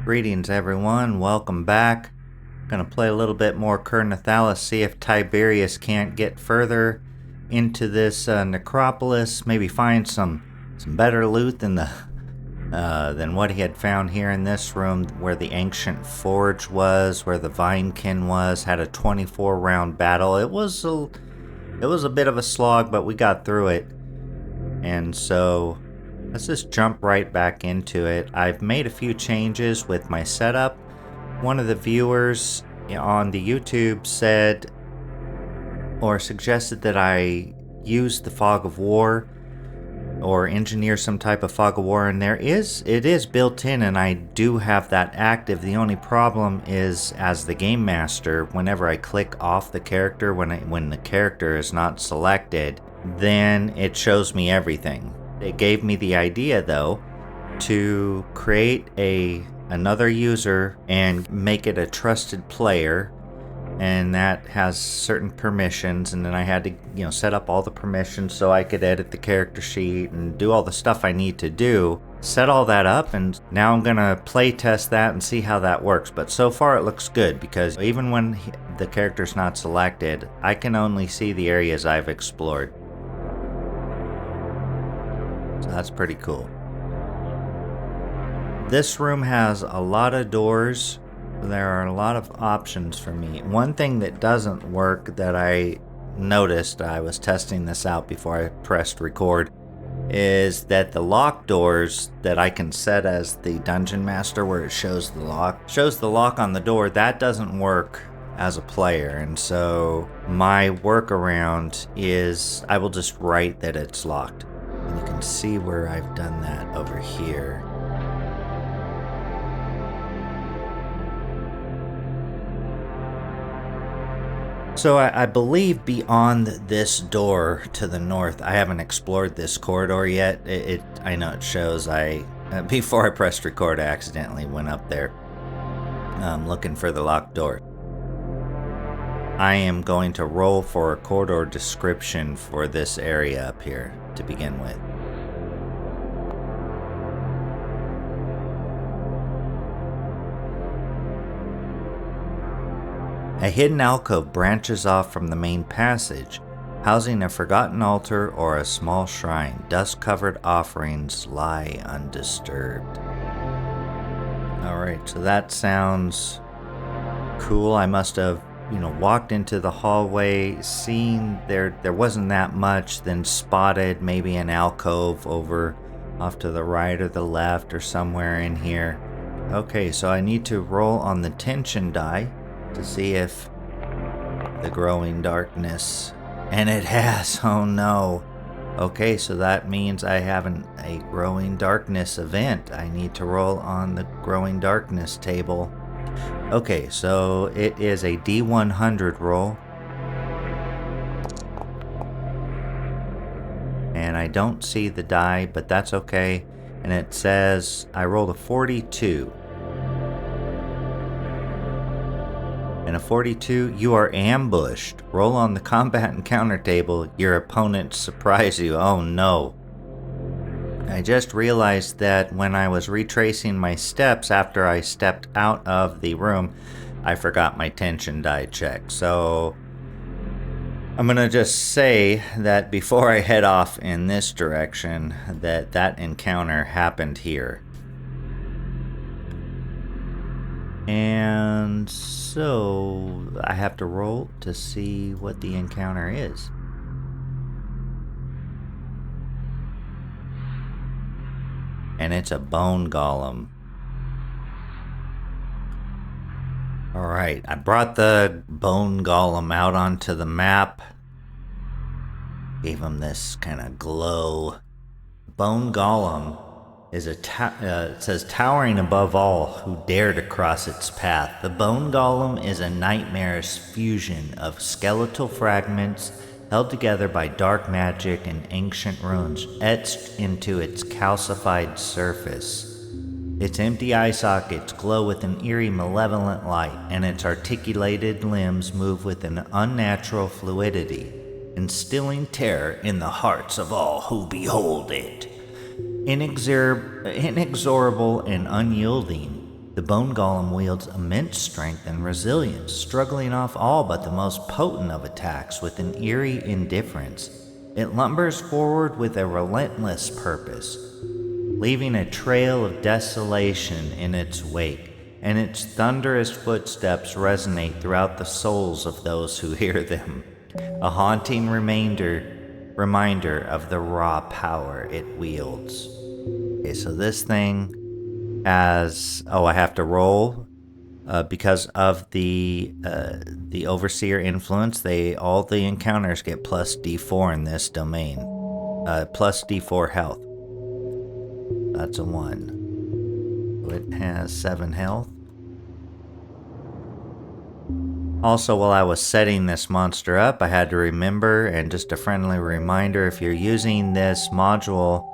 Greetings everyone, welcome back. Gonna play a little bit more Ker Nethalas, see if Tiberius can't get further into this necropolis, maybe find some better loot than than what he had found here in this room, where the ancient forge was, where the vinekin was. Had a 24 round battle. It was a bit of a slog, but we got through it. And so let's just jump right back into it. I've made a few changes with my setup. One of the viewers on the YouTube said or suggested that I use the fog of war or engineer some type of fog of war, and it is built in, and I do have that active. The only problem is, as the game master, whenever I click off the character, when the character is not selected, then it shows me everything. It gave me the idea, though, to create another user and make it a trusted player, and that has certain permissions, and then I had to set up all the permissions so I could edit the character sheet and do all the stuff I need to do. Set all that up, and now I'm gonna play test that and see how that works. But so far it looks good, because even when the character's not selected, I can only see the areas I've explored. So that's pretty cool. This room has a lot of doors. There are a lot of options for me. One thing that doesn't work that I noticed, I was testing this out before I pressed record, is that the lock doors that I can set as the dungeon master, where it shows the lock on the door, that doesn't work as a player. And so my workaround is I will just write that it's locked. And you can see where I've done that over here. So I believe beyond this door to the north, I haven't explored this corridor yet. I know it shows before I pressed record, I accidentally went up there looking for the locked door. I am going to roll for a corridor description for this area up here to begin with. A hidden alcove branches off from the main passage, housing a forgotten altar or a small shrine. Dust-covered offerings lie undisturbed. Alright, so that sounds cool. I must have, walked into the hallway, seen there wasn't that much, then spotted maybe an alcove over off to the right or the left or somewhere in here. Okay, so I need to roll on the tension die to see if the growing darkness, and it has, oh no. Okay, so that means I have a growing darkness event. I need to roll on the growing darkness table. Okay, so it is a D100 roll. And I don't see the die, but that's okay. And it says I rolled a 42. And a 42, you are ambushed. Roll on the combat encounter table. Your opponents surprise you. Oh no. I just realized that when I was retracing my steps after I stepped out of the room, I forgot my tension die check. So I'm gonna just say that before I head off in this direction, that encounter happened here. And so I have to roll to see what the encounter is. And it's a Bone Golem. Alright, I brought the Bone Golem out onto the map. Gave him this kind of glow. Bone Golem is it says towering above all who dare to cross its path. The Bone Golem is a nightmarish fusion of skeletal fragments held together by dark magic and ancient runes etched into its calcified surface. Its empty eye sockets glow with an eerie malevolent light, and its articulated limbs move with an unnatural fluidity, instilling terror in the hearts of all who behold it. Inexorable and unyielding, The Bone Golem wields immense strength and resilience, struggling off all but the most potent of attacks with an eerie indifference. It lumbers forward with a relentless purpose, leaving a trail of desolation in its wake, and its thunderous footsteps resonate throughout the souls of those who hear them, a haunting reminder of the raw power it wields. Okay, so this thing has, I have to roll because of the overseer influence. All the encounters get plus D4 in this domain, plus D4 health. That's a 1. So it has 7 health. Also, while I was setting this monster up, I had to remember, and just a friendly reminder, if you're using this module,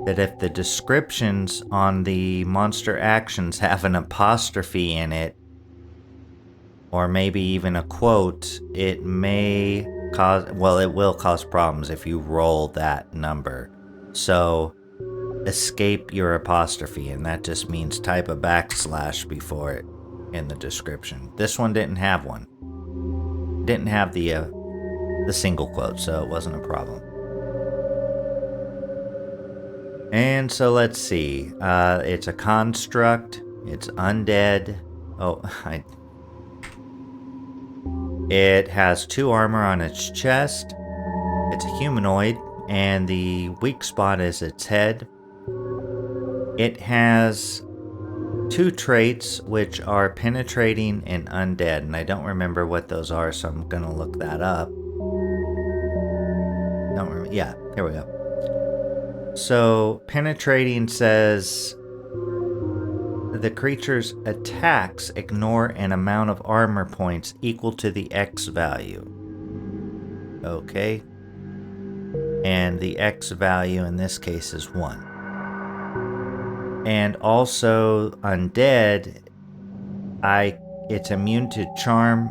that if the descriptions on the monster actions have an apostrophe in it, or maybe even a quote, it will cause problems if you roll that number. So escape your apostrophe, and that just means type a backslash before it in the description. This one didn't have one. Didn't have the single quote, so it wasn't a problem. And so let's see. It's a construct. It's undead. It has 2 armor on its chest. It's a humanoid, and the weak spot is its head. It has 2 traits, which are penetrating and undead, and I don't remember what those are, so I'm gonna look that up. Don't remember. Yeah, here we go. So penetrating says the creature's attacks ignore an amount of armor points equal to the X value. Okay. And the X value in this case is 1. And also undead, it's immune to charm,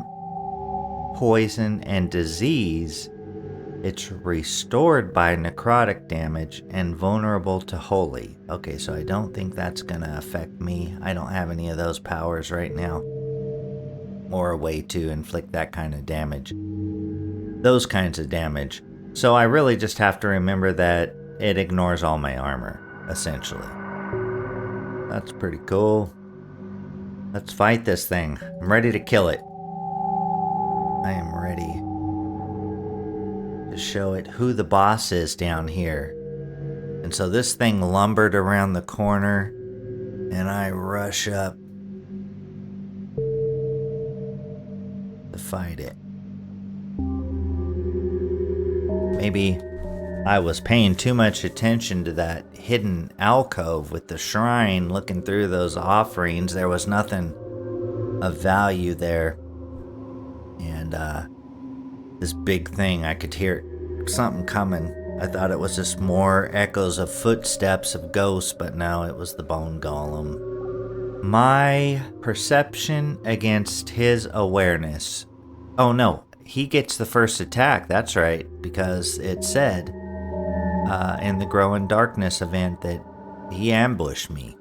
poison, and disease. It's restored by necrotic damage and vulnerable to holy. Okay, so I don't think that's gonna affect me. I don't have any of those powers right now, or a way to inflict that kind of damage. Those kinds of damage. So I really just have to remember that it ignores all my armor, essentially. That's pretty cool. Let's fight this thing. I'm ready to kill it. I am ready to show it who the boss is down here. And so this thing lumbered around the corner, and I rush up to fight it. Maybe I was paying too much attention to that hidden alcove with the shrine, looking through those offerings. There was nothing of value there. And this big thing, I could hear something coming. I thought it was just more echoes of footsteps of ghosts, but no, it was the Bone Golem. My perception against his awareness. Oh no, he gets the first attack, that's right, because it said in the Grow in Darkness event that he ambushed me.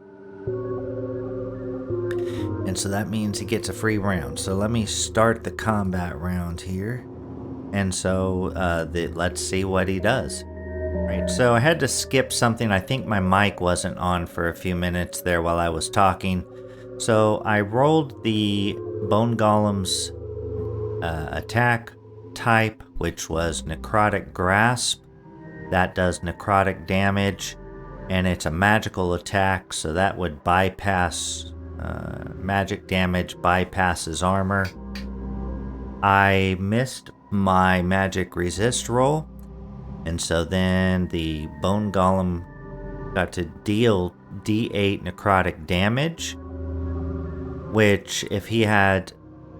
And so that means he gets a free round. So let me start the combat round here. And so let's see what he does. Right, so I had to skip something. I think my mic wasn't on for a few minutes there while I was talking. So I rolled the Bone Golem's attack type, which was Necrotic Grasp. That does necrotic damage, and it's a magical attack, so that would bypass magic damage, bypasses armor. I missed my magic resist roll, and so then the Bone Golem got to deal D8 necrotic damage, which if he had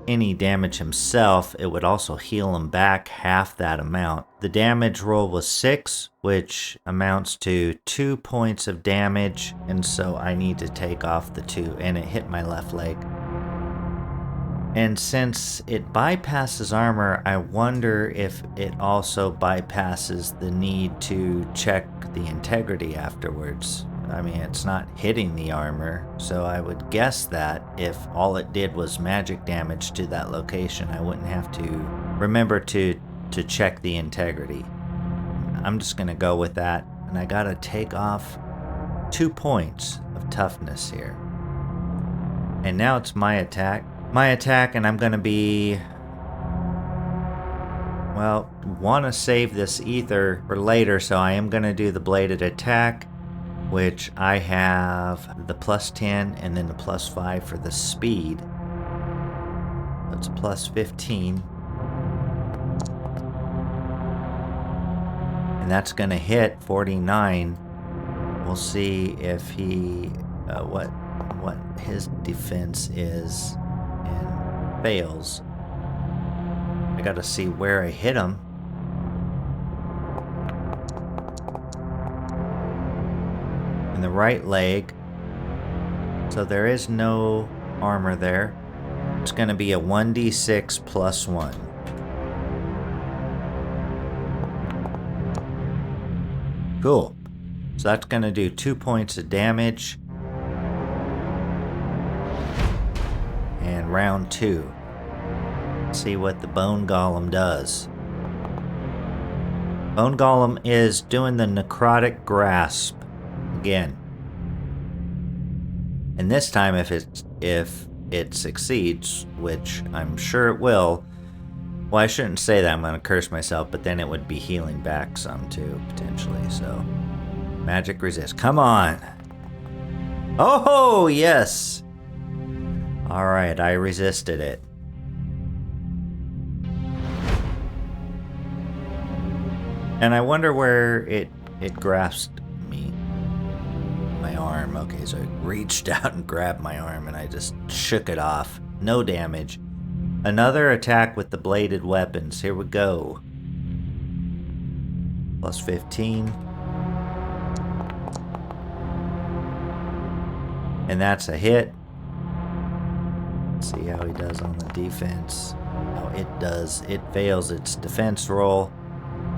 any damage himself, it would also heal him back half that amount. The damage roll was 6, which amounts to 2 points of damage, and so I need to take off the 2, and it hit my left leg. And since it bypasses armor, I wonder if it also bypasses the need to check the integrity afterwards. I mean, it's not hitting the armor, so I would guess that if all it did was magic damage to that location, I wouldn't have to remember to check the integrity. I'm just gonna go with that, and I gotta take off 2 points of toughness here. And now it's my attack. My attack, and I'm gonna be... well, want to save this ether for later, so I am gonna do the bladed attack, which I have the +10 and then the +5 for the speed. That's +15. And that's gonna hit 49. We'll see if he, what his defense is, and fails. I gotta see where I hit him. In the right leg. So there is no armor there. It's gonna be a 1d6 +1. Cool. So that's gonna do 2 points of damage. And round 2. See what the Bone Golem does. Bone Golem is doing the necrotic grasp again. And this time if it succeeds, which I'm sure it will, well, I shouldn't say that, I'm gonna curse myself, but then it would be healing back some too, potentially, so. Magic resist, come on! Oh, yes! Alright, I resisted it. And I wonder where it grasped me. My arm. Okay, so it reached out and grabbed my arm and I just shook it off. No damage. Another attack with the bladed weapons. Here we go. +15. And that's a hit. Let's see how he does on the defense. Oh, it does. It fails its defense roll.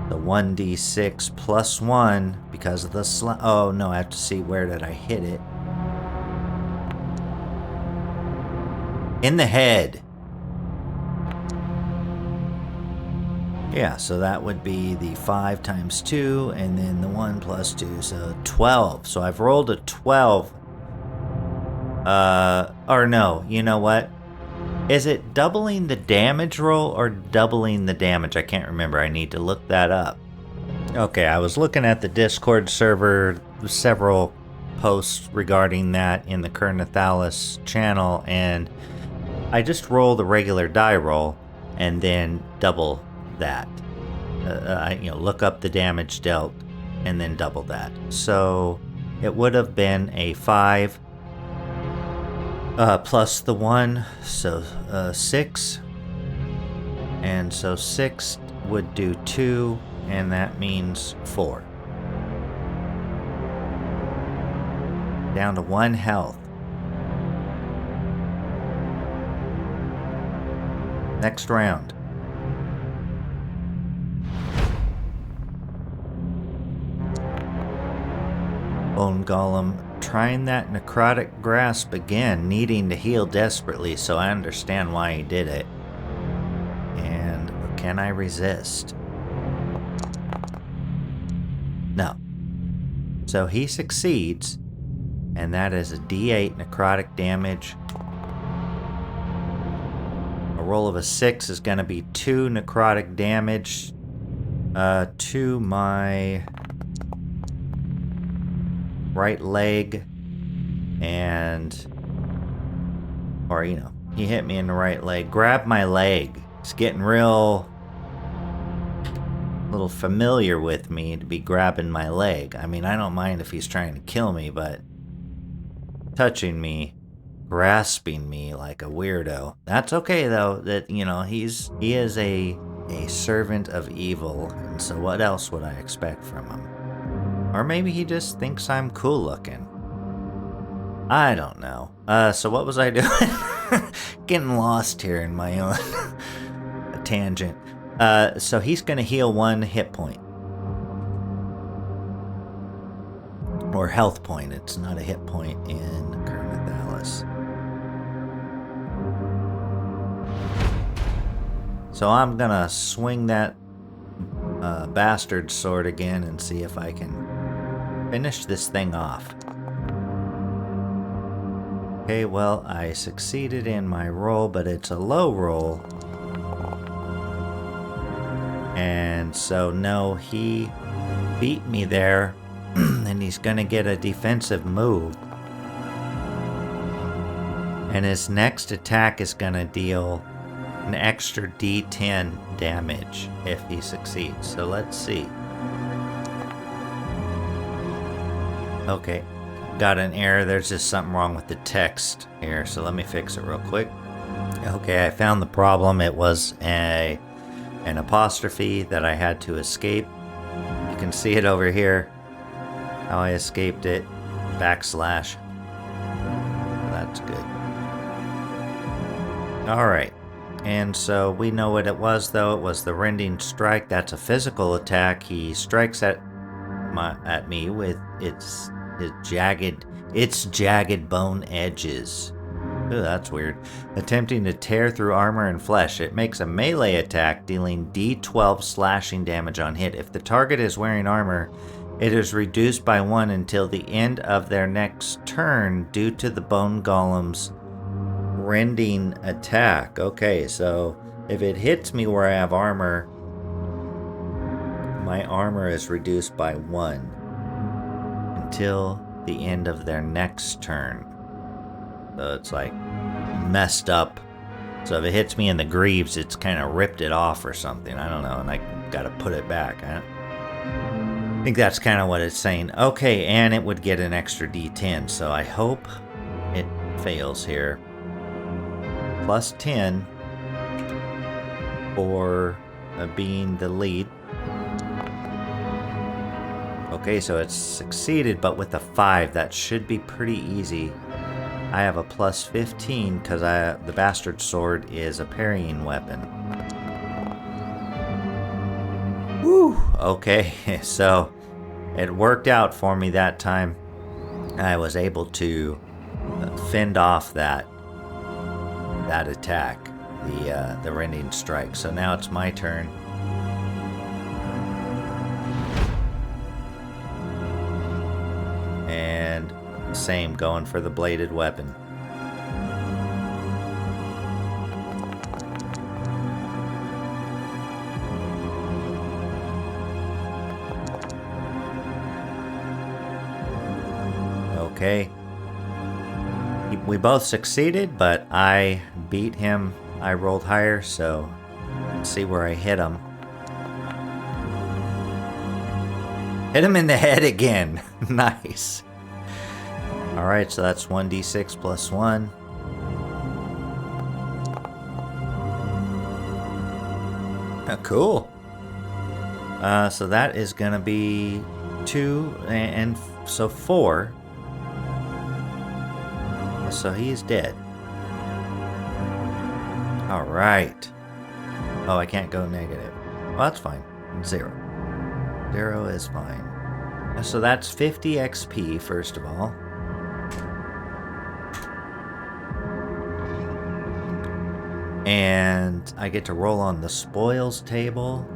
The 1d6 +1 because of the oh no, I have to see where did I hit it. In the head. Yeah, so that would be the 5 times 2 and then the 1 plus 2, so 12. So I've rolled a 12. Or no, you know what? Is it doubling the damage roll or doubling the damage? I can't remember. I need to look that up. Okay, I was looking at the Discord server, several posts regarding that in the Ker Nethalas channel, and I just roll the regular die roll and then double that. Look up the damage dealt and then double that. So it would have been a 5 plus the 1, so 6. And so 6 would do 2, and that means 4. Down to 1 health. Next round. Bone Golem trying that necrotic grasp again, needing to heal desperately, so I understand why he did it. And can I resist? No. So he succeeds, and that is a d8 necrotic damage. A roll of a 6 is going to be 2 necrotic damage to my right leg, he hit me in the right leg. Grab my leg. It's getting little familiar with me to be grabbing my leg. I mean, I don't mind if he's trying to kill me, but touching me, grasping me like a weirdo. That's okay though, that, he is a servant of evil, and so what else would I expect from him? Or maybe he just thinks I'm cool looking. I don't know. So what was I doing? Getting lost here in my own tangent. So he's going to heal 1 hit point. Or health point. It's not a hit point in Ker Nethalas. So I'm gonna swing that bastard sword again and see if I can finish this thing off. Okay, well, I succeeded in my roll, but it's a low roll. And so, no, he beat me there, and he's gonna get a defensive move. And his next attack is gonna deal an extra D10 damage if he succeeds. So let's see. Okay, got an error. There's just something wrong with the text here, so let me fix it real quick. Okay, I found the problem. It was an apostrophe that I had to escape. You can see it over here, how I escaped it. Backslash. That's good. Alright, and so we know what it was, though. It was the rending strike. That's a physical attack. He strikes at me with its jagged bone edges. Ooh, that's weird. Attempting to tear through armor and flesh. It makes a melee attack, dealing D12 slashing damage on hit. If the target is wearing armor, it is reduced by 1 until the end of their next turn due to the Bone Golem's rending attack. Okay, so if it hits me where I have armor, my armor is reduced by 1 until the end of their next turn. So it's like messed up. So if it hits me in the greaves, it's kind of ripped it off or something. I don't know, and I gotta put it back. I think that's kind of what it's saying. Okay, and it would get an extra D10, so I hope it fails here. Plus 10 for being the lead. Okay, so it's succeeded, but with a 5, that should be pretty easy. I have a plus 15 because the bastard sword is a parrying weapon. Woo! Okay, so it worked out for me that time. I was able to fend off that attack, the rending strike. So now it's my turn. And same, going for the bladed weapon. Okay. We both succeeded, but I beat him. I rolled higher, so let's see where I hit him. Hit him in the head again. Nice. Alright, so that's 1d6 plus 1. Cool. So that is going to be 2, and so 4. So he's dead. Alright. Oh, I can't go negative. Well, that's fine. 0. 0 is fine. So that's 50 XP, first of all. And I get to roll on the spoils table.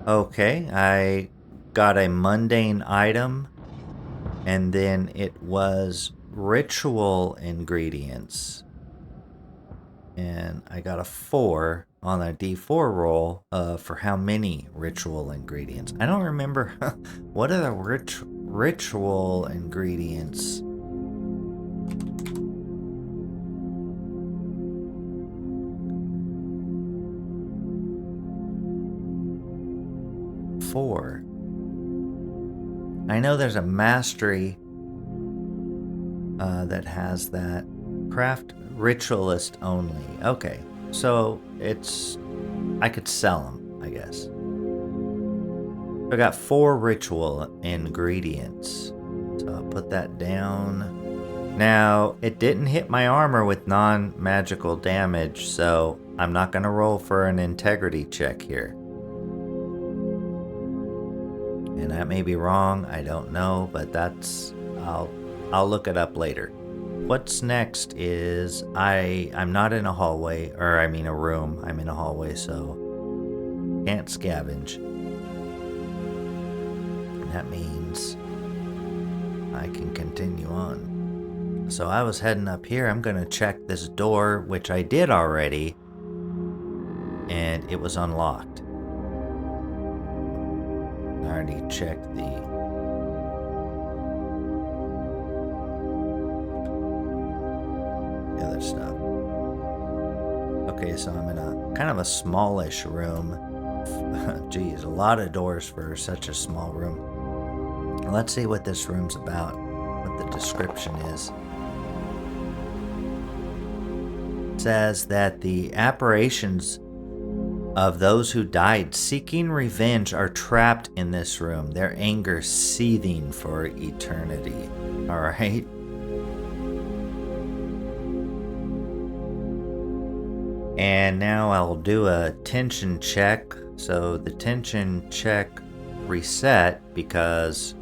Okay, I got a mundane item, and then it was ritual ingredients. And I got a 4 on a D4 roll for how many ritual ingredients. I don't remember. What are the ritual ingredients? Four. I know there's a mastery that has that. Craft ritualist only. Okay, so I could sell them, I guess. I got 4 ritual ingredients, so I'll put that down. Now, it didn't hit my armor with non-magical damage, so I'm not going to roll for an integrity check here. And that may be wrong, I don't know, but that's... I'll look it up later. What's next is I'm not in a hallway, or I mean a room. I'm in a hallway, so can't scavenge. That means I can continue on. So I was heading up here. I'm going to check this door, which I did already, and it was unlocked. I already checked the other stuff. Okay, so I'm in a kind of a smallish room. Geez, a lot of doors for such a small room. Let's see what this room's about, what the description is. It says that the apparitions of those who died seeking revenge are trapped in this room, their anger seething for eternity. Alright. And now I'll do a tension check. So the tension check reset because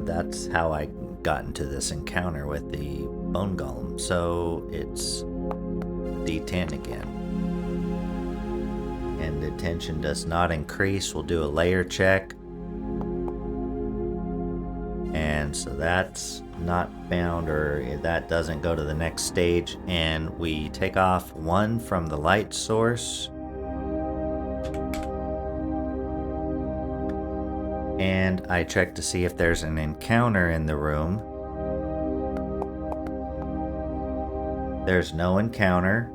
that's how I got into this encounter with the Bone Golem. So it's D10 again. And the tension does not increase. We'll do a layer check. And so that's not found, or that doesn't go to the next stage. And we take off 1 from the light source. And I check to see if there's an encounter in the room. There's no encounter.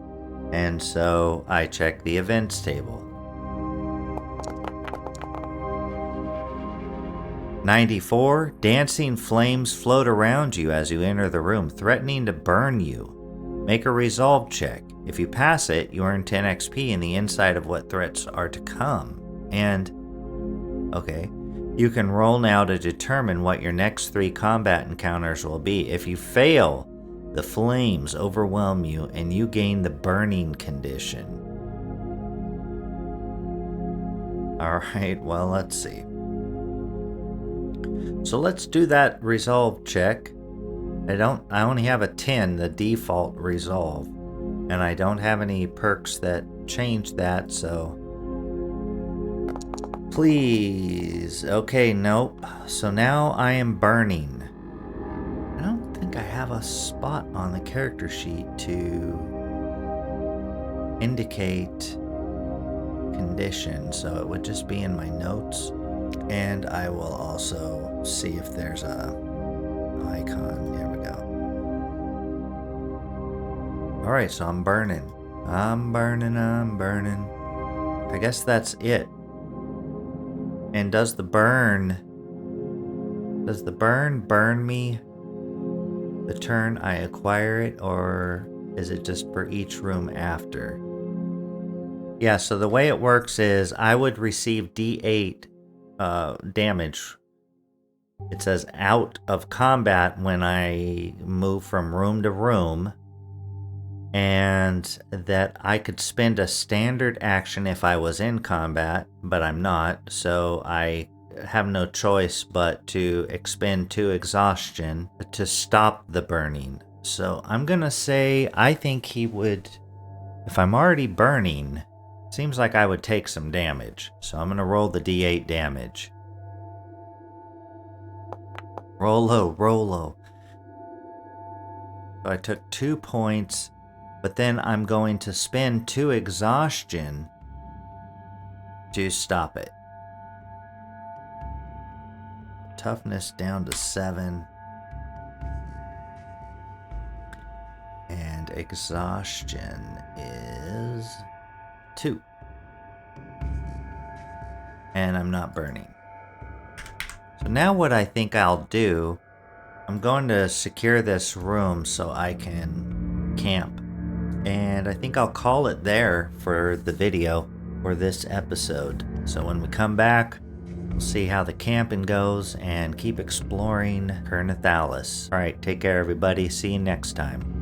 And so I check the events table. 94. Dancing flames float around you as you enter the room, threatening to burn you. Make a resolve check. If you pass it, you earn 10 XP in the insight of what threats are to come. And, okay, you can roll now to determine what your next 3 combat encounters will be. If you fail, the flames overwhelm you and you gain the burning condition. Alright, well, let's see. So let's do that resolve check. I only have a 10, the default resolve. And I don't have any perks that change that, so... Please. Okay, nope. So now I am burning. I don't think I have a spot on the character sheet to indicate condition, so it would just be in my notes. And I will also see if there's a icon. There we go. Alright, so I'm burning. I'm burning. I guess that's it. And does the burn burn me the turn I acquire it, or is it just for each room after? Yeah, so the way it works is I would receive D8 damage. It says out of combat when I move from room to room, and that I could spend a standard action if I was in combat, but I'm not, so I have no choice but to expend 2 exhaustion to stop the burning. So I'm gonna say I think he would, if I'm already burning, seems like I would take some damage. So I'm gonna roll the D8 damage. Roll low, roll low. So I took 2 points, but then I'm going to spend 2 exhaustion to stop it. Toughness down to 7. And exhaustion is 2. And I'm not burning. So now what I think I'll do, I'm going to secure this room so I can camp. And I think I'll call it there for the video, for this episode. So when we come back, We'll see how the camping goes and keep exploring Ker Nethalas. Alright, take care everybody. See you next time.